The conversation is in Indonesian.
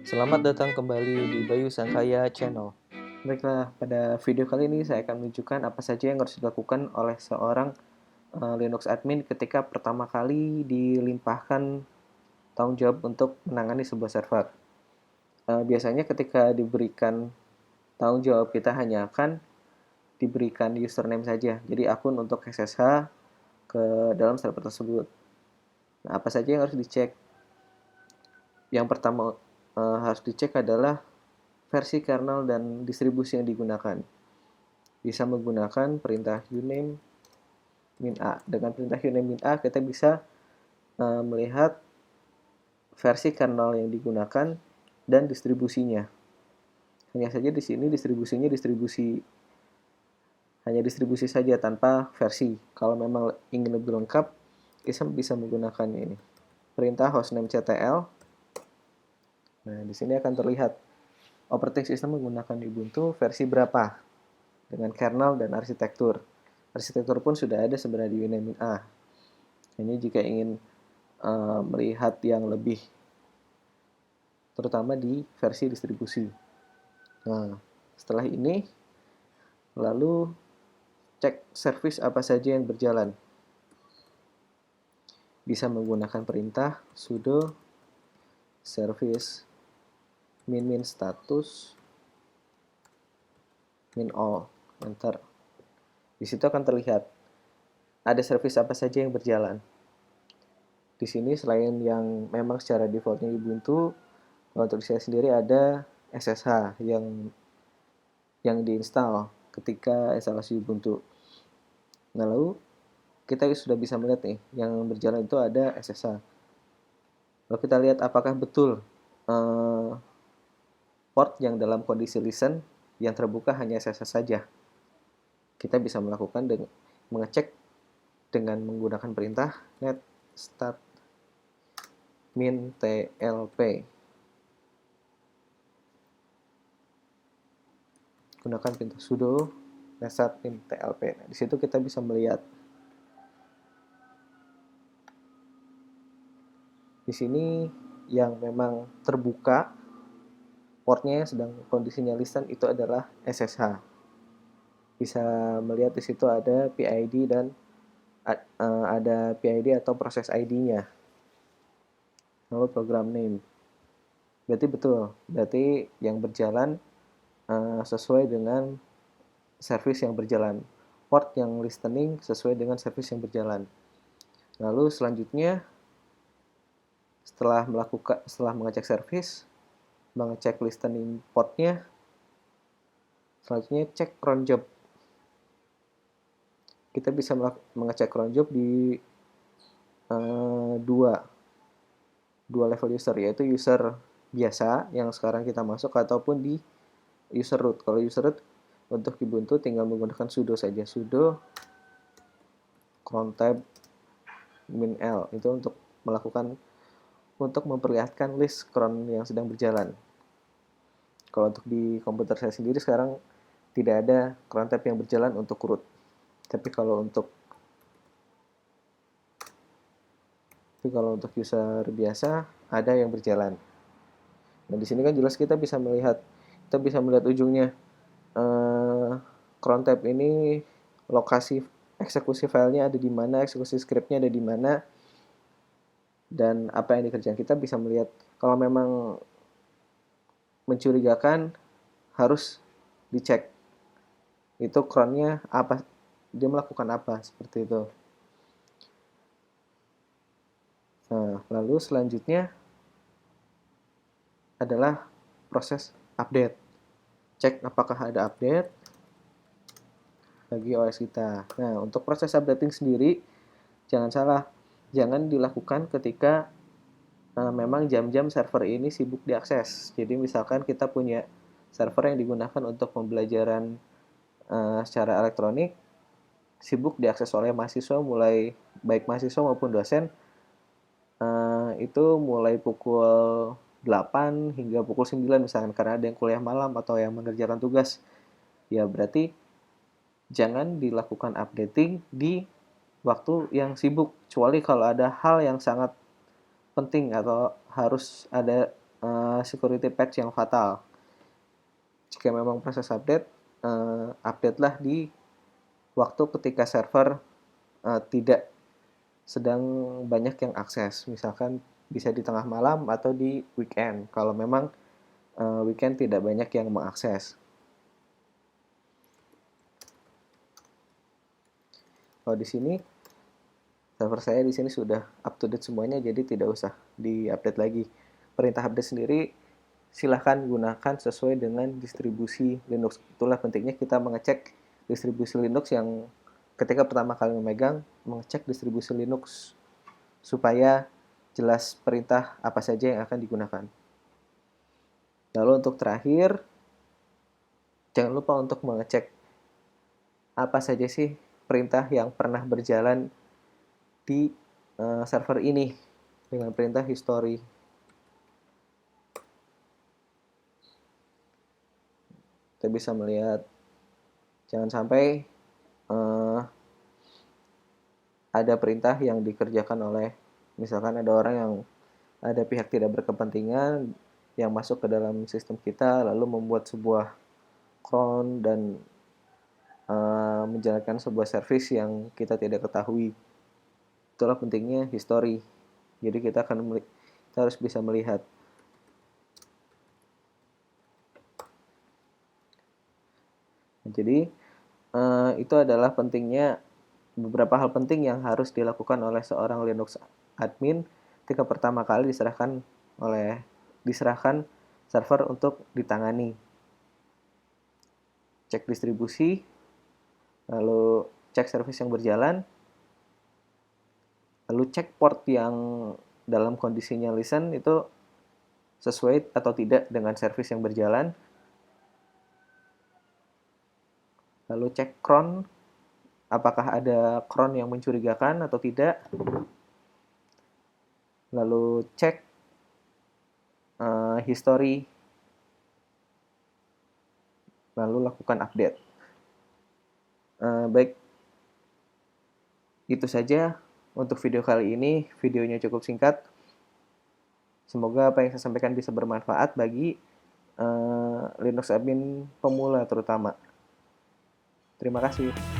Selamat datang kembali di Bayu Sangkaya Channel. Baiklah, pada video kali ini saya akan menunjukkan apa saja yang harus dilakukan oleh seorang Linux admin ketika pertama kali dilimpahkan tanggung jawab untuk menangani sebuah server. Biasanya ketika diberikan tanggung jawab, kita hanya akan diberikan username saja, jadi akun untuk SSH ke dalam server tersebut. Nah, apa saja yang harus dicek? Yang pertama harus dicek adalah versi kernel dan distribusi yang digunakan. Bisa menggunakan perintah uname min a. Dengan perintah uname min a kita bisa melihat versi kernel yang digunakan dan distribusinya. Hanya saja di sini distribusinya hanya distribusi saja tanpa versi. Kalau memang ingin lebih lengkap, kita bisa menggunakan ini. Perintah hostname ctl. Nah, di sini akan terlihat operating system menggunakan Ubuntu versi berapa dengan kernel dan arsitektur. Arsitektur pun sudah ada sebenarnya di uname min a. Hanya jika ingin melihat yang lebih, terutama di versi distribusi. Nah, setelah ini, lalu cek service apa saja yang berjalan. Bisa menggunakan perintah sudo service min status min all, enter. Di situ akan terlihat ada service apa saja yang berjalan. Di sini selain yang memang secara defaultnya Ubuntu, untuk saya sendiri ada SSH yang diinstal ketika instalasi Ubuntu. Nah, lalu kita sudah bisa melihat nih, yang berjalan itu ada SSH. Lalu kita lihat apakah betul port yang dalam kondisi listen yang terbuka hanya SSH saja. Kita bisa melakukan mengecek dengan menggunakan perintah net stat min tlp. Gunakan perintah sudo net stat min tlp. Nah, di situ kita bisa melihat di sini yang memang terbuka portnya sedang kondisinya listen itu adalah SSH. Bisa melihat di situ ada PID dan ada PID atau proses ID-nya. Lalu program name. Berarti betul. Berarti yang berjalan sesuai dengan service yang berjalan. Port yang listening sesuai dengan service yang berjalan. Lalu selanjutnya setelah mengecek service, mengecek listening portnya, selanjutnya cek cron job. Kita bisa mengecek cron job di dua level user, yaitu user biasa yang sekarang kita masuk ataupun di user root. Kalau user root untuk Ubuntu tinggal menggunakan sudo saja, sudo cron tab min l, itu untuk memperlihatkan list cron yang sedang berjalan. Kalau untuk di komputer saya sendiri sekarang tidak ada cron tab yang berjalan untuk root. Tapi kalau untuk user biasa ada yang berjalan. Nah, di sini kan jelas kita bisa melihat ujungnya. Cron tab ini lokasi eksekusi filenya ada di mana, eksekusi scriptnya ada di mana, dan apa yang dikerjakan. Kita bisa melihat kalau memang mencurigakan harus dicek itu cronnya apa, dia melakukan apa, seperti itu. Nah, lalu selanjutnya adalah proses update. Cek apakah ada update bagi OS kita. Nah, untuk proses updating sendiri, jangan salah, jangan dilakukan ketika memang jam-jam server ini sibuk diakses. Jadi misalkan kita punya server yang digunakan untuk pembelajaran secara elektronik, sibuk diakses oleh mahasiswa, baik mahasiswa maupun dosen, itu mulai pukul 8 hingga pukul 9 misalkan, karena ada yang kuliah malam atau yang mengerjakan tugas. Ya berarti jangan dilakukan updating di waktu yang sibuk, kecuali kalau ada hal yang sangat penting atau harus ada security patch yang fatal. Jika memang proses update, update-lah di waktu ketika server tidak sedang banyak yang akses. Misalkan bisa di tengah malam atau di weekend, kalau memang weekend tidak banyak yang mengakses. Kalau di sini server saya di sini sudah up to date semuanya, jadi tidak usah di-update lagi. Perintah update sendiri silahkan gunakan sesuai dengan distribusi Linux. Itulah pentingnya kita mengecek distribusi Linux yang ketika pertama kali memegang, mengecek distribusi Linux supaya jelas perintah apa saja yang akan digunakan. Lalu untuk terakhir, jangan lupa untuk mengecek apa saja sih perintah yang pernah berjalan di server ini dengan perintah history. Kita bisa melihat, jangan sampai ada perintah yang dikerjakan oleh, misalkan ada orang yang, ada pihak tidak berkepentingan yang masuk ke dalam sistem kita lalu membuat sebuah cron dan menjalankan sebuah service yang kita tidak ketahui. Itulah pentingnya history. Jadi kita harus bisa melihat. Jadi itu adalah pentingnya beberapa hal penting yang harus dilakukan oleh seorang Linux admin ketika pertama kali diserahkan server untuk ditangani. Cek distribusi, lalu cek service yang berjalan, lalu cek port yang dalam kondisinya listen itu sesuai atau tidak dengan service yang berjalan, lalu cek cron, apakah ada cron yang mencurigakan atau tidak, lalu cek history, lalu lakukan update. Baik, itu saja untuk video kali ini. Videonya cukup singkat. Semoga apa yang saya sampaikan bisa bermanfaat bagi Linux admin pemula terutama. Terima kasih.